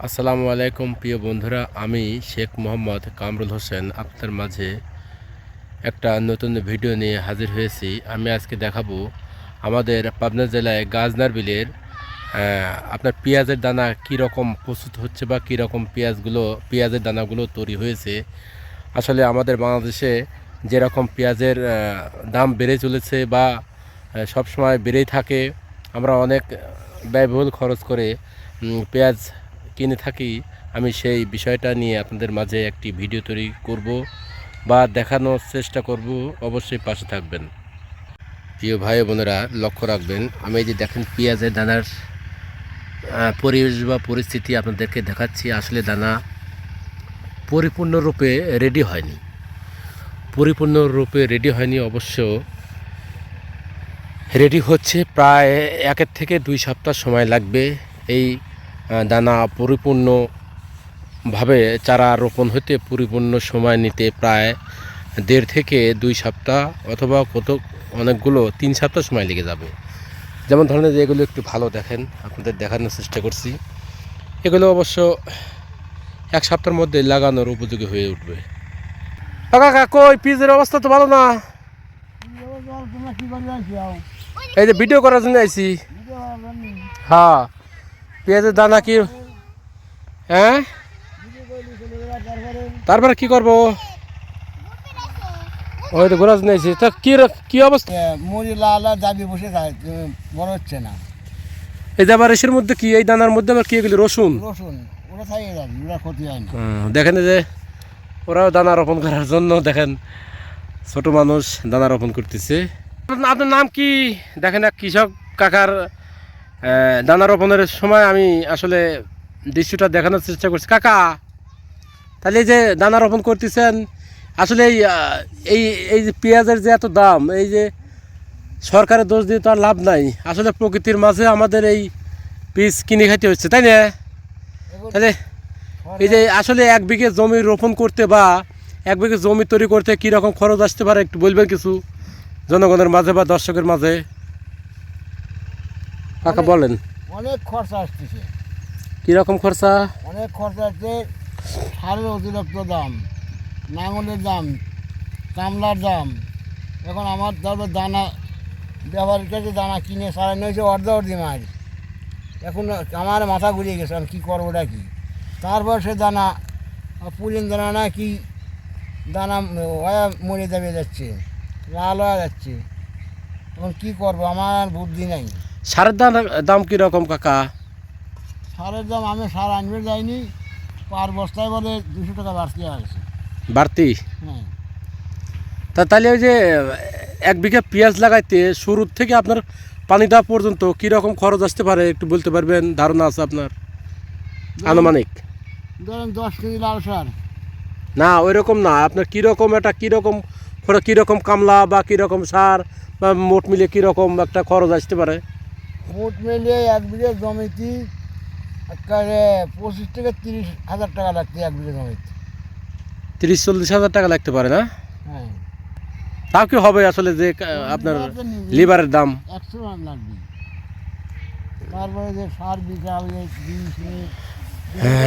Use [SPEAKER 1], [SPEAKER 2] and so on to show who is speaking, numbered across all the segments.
[SPEAKER 1] আসসালামু আলাইকুম প্রিয় বন্ধুরা, আমি শেখ মোহাম্মদ কামরুল হোসেন আপনাদের মাঝে একটা নতুন ভিডিও নিয়ে হাজির হয়েছি। আমি আজকে দেখাবো আমাদের পাবনা জেলায় গাজনার বিলের আপনার পেঁয়াজের দানা কী রকম প্রস্তুত হচ্ছে বা কী রকম পেঁয়াজের দানাগুলো তৈরি হয়েছে। আসলে আমাদের বাংলাদেশে যেরকম পেঁয়াজের দাম বেড়ে চলেছে বা সবসময় বেড়েই থাকে, আমরা অনেক ব্যয়বহুল খরচ করে পেঁয়াজ কিনে থাকি। আমি সেই বিষয়টা নিয়ে আপনাদের মাঝে একটি ভিডিও তৈরি করব বা দেখানোর চেষ্টা করব, অবশ্যই পাশে থাকবেন। প্রিয় ভাই বোনেরা, লক্ষ্য রাখবেন, আমি এই যে দেখেন পেঁয়াজের দানার পরিবেশ বা পরিস্থিতি আপনাদেরকে দেখাচ্ছি। আসলে দানা পরিপূর্ণরূপে রেডি হয়নি, অবশ্য রেডি হচ্ছে। প্রায় 1 থেকে 2 সপ্তাহ সময় লাগবে এই দানা পরিপূর্ণভাবে চারা রোপণ হতে পরিপূর্ণ সময় নিতে প্রায় 1.5 থেকে 2 সপ্তাহ অথবা অনেকগুলো 3 সপ্তাহ সময় লেগে যাবে। যেমন ধরনের যে এগুলো একটু ভালো দেখেন, আপনাদের দেখানোর চেষ্টা করছি। এগুলো অবশ্য 1 সপ্তাহের মধ্যে লাগানোর উপযোগী হয়ে উঠবে। কাকা কই পিজের অবস্থা তো ভালো না। এই যে ভিডিও করার জন্য আইছি। হ্যাঁ, পেঁয়াজের দানা কি? হ্যাঁ, তারপরে কি করবো? ওই তো ঘোরার জন্য আইছি। তা কি অবস্থা?
[SPEAKER 2] মুড়ি লাল দাবি বসে খায়, বড় হচ্ছে না।
[SPEAKER 1] এই যে আবার এসের মধ্যে কি, এই দানার মধ্যে আবার কি এগুলি? রসুন
[SPEAKER 2] ওরা খাইয়ে যাবে, ওরা ক্ষতি হয় না।
[SPEAKER 1] দেখেন যে ওরাও দানা রোপণ করার জন্য দেখেন ছোট মানুষ দানা রোপণ করতেছে। আপনার নাম কি? দেখেন এক কৃষক কাকার দানা রোপণের সময় আমি আসলে দৃশ্যটা দেখানোর চেষ্টা করছি। কাকা, তাহলে এই যে দানা রোপণ করতেছেন, আসলে এই এই যে পেঁয়াজের যে এত দাম, এই যে সরকারের দোষ দিয়ে তো আর লাভ নাই। আসলে প্রকৃতির মাঝে আমাদের এই বীজ কিনে খাইতে হচ্ছে, তাই না? তাহলে এই যে আসলে 1 বিঘে জমি রোপণ করতে বা 1 বিঘে জমি তৈরি করতে কীরকম খরচ আসতে পারে একটু বলবেন কিছু জনগণের মাঝে বা দর্শকের মাঝে? কাকা বলেন।
[SPEAKER 2] অনেক খরচা আসতেছে।
[SPEAKER 1] কীরকম খরচা?
[SPEAKER 2] অনেক খরচা আসছে। সারের অতিরিক্ত দাম, নাঙলের দাম, কামলার দাম। এখন আমার তারপর দানা ব্যবহারের কাছে দানা কিনে সারা নিয়েছে অর্ধি মাছ। এখন আমার মাথা ঘুরিয়ে গেছে, আমি কী করবো ওটা কি। তারপর সে দানা পুলিন দানা না কি দানা মরে দেবে যাচ্ছে, লাল হয়ে যাচ্ছে। এখন কী করবো, আমার বুদ্ধি নাই।
[SPEAKER 1] সারের দাম কীরকম কাকা?
[SPEAKER 2] সারের দাম আমি সার আনবে যাইনি, পার বস্তায় বলে 200 টাকা বাড়তি আছে।
[SPEAKER 1] বাড়তি?
[SPEAKER 2] হ্যাঁ।
[SPEAKER 1] তাহলে ওই যে 1 বিঘা পেঁয়াজ লাগাইতে শুরুর থেকে আপনার পানি দেওয়া পর্যন্ত কীরকম খরচ আসতে পারে একটু বলতে পারবেন? ধারণা আছে আপনার আনুমানিক?
[SPEAKER 2] ধরেন 10 কেজি লাল সার।
[SPEAKER 1] না, ওই রকম না, আপনার কীরকম কীরকম কামলা বা কীরকম সার বা মোট মিলিয়ে কীরকম একটা খরচ আসতে পারে?
[SPEAKER 2] মোট মিলিয়ে 1 বিঘে জমিতে একেবারে 25 থেকে 30 হাজার টাকা লাগছে 1 বিঘে জমিতে।
[SPEAKER 1] 30-40 হাজার টাকা লাগতে পারে না?
[SPEAKER 2] হ্যাঁ।
[SPEAKER 1] তাও কি হবে আসলে যে আপনার লিভারের দাম?
[SPEAKER 2] 100 গ্রাম লাগবে। তারপরে যে সার বিঘা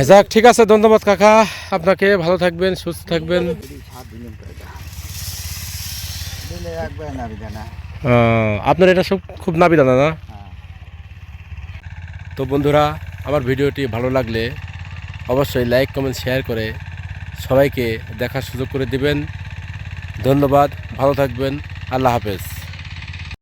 [SPEAKER 1] যাক, ঠিক আছে, ধন্যবাদ কাকা আপনাকে। ভালো থাকবেন, সুস্থ থাকবেন। আপনার এটা সব খুব নাবি দানা না? তো বন্ধুরা, আমার ভিডিওটি ভালো লাগলে অবশ্যই লাইক, কমেন্ট, শেয়ার করে সবাইকে দেখার সুযোগ করে দিবেন। ধন্যবাদ, ভালো থাকবেন, আল্লাহ হাফেজ।